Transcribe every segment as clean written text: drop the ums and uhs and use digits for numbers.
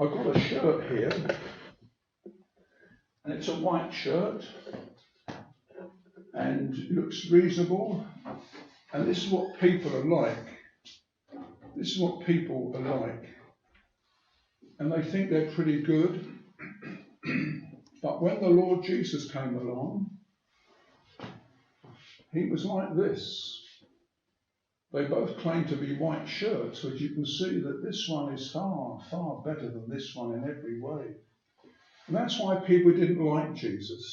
I've got a shirt here, and it's a white shirt, and it looks reasonable, and this is what people are like. This is what people are like. And they think they're pretty good, but when the Lord Jesus came along, he was like this. They both claim to be white shirts, but you can see that this one is far, far better than this one in every way. And that's why people didn't like Jesus.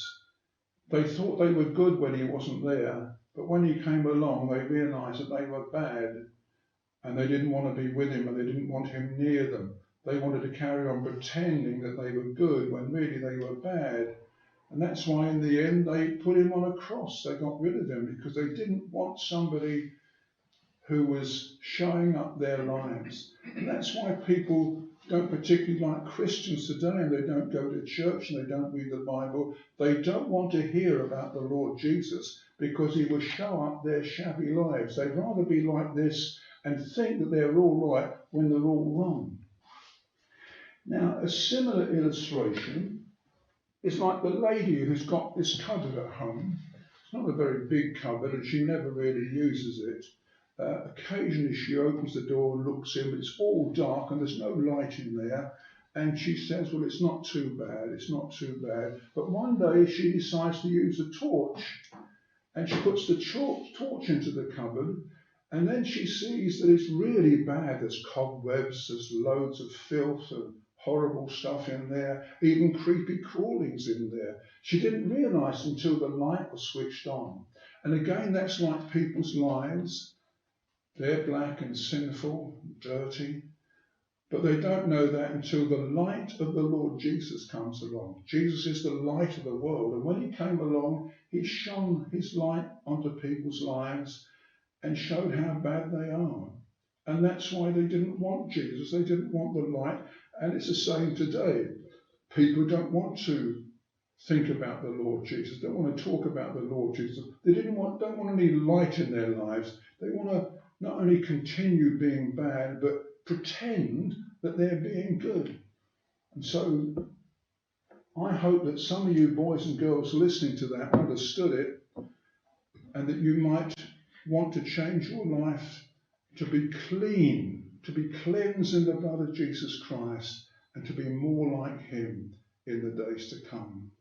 They thought they were good when he wasn't there, but when he came along, they realised that they were bad, and they didn't want to be with him, and they didn't want him near them. They wanted to carry on pretending that they were good when really they were bad. And that's why in the end they put him on a cross. They got rid of him because they didn't want somebody who was showing up their lives. And that's why people don't particularly like Christians today, and they don't go to church and they don't read the Bible. They don't want to hear about the Lord Jesus because he will show up their shabby lives. They'd rather be like this and think that they're all right when they're all wrong. Now, a similar illustration is like the lady who's got this cupboard at home. It's not a very big cupboard and she never really uses it. Occasionally she opens the door and looks in, but it's all dark and there's no light in there. And she says, well, it's not too bad, it's not too bad. But one day she decides to use a torch, and she puts the torch into the cupboard, and then she sees that it's really bad. There's cobwebs, there's loads of filth and horrible stuff in there, even creepy crawlings in there. She didn't realise until the light was switched on. And again, that's like people's lives. They're black and sinful, dirty, but they don't know that until the light of the Lord Jesus comes along. Jesus is the light of the world, and when he came along, he shone his light onto people's lives and showed how bad they are. And that's why they didn't want Jesus, they didn't want the light, and it's the same today. People don't want to think about the Lord Jesus, don't want to talk about the Lord Jesus. They don't want any light in their lives. They want to not only continue being bad, but pretend that they're being good. And so I hope that some of you boys and girls listening to that understood it, and that you might want to change your life to be clean, to be cleansed in the blood of Jesus Christ, and to be more like him in the days to come.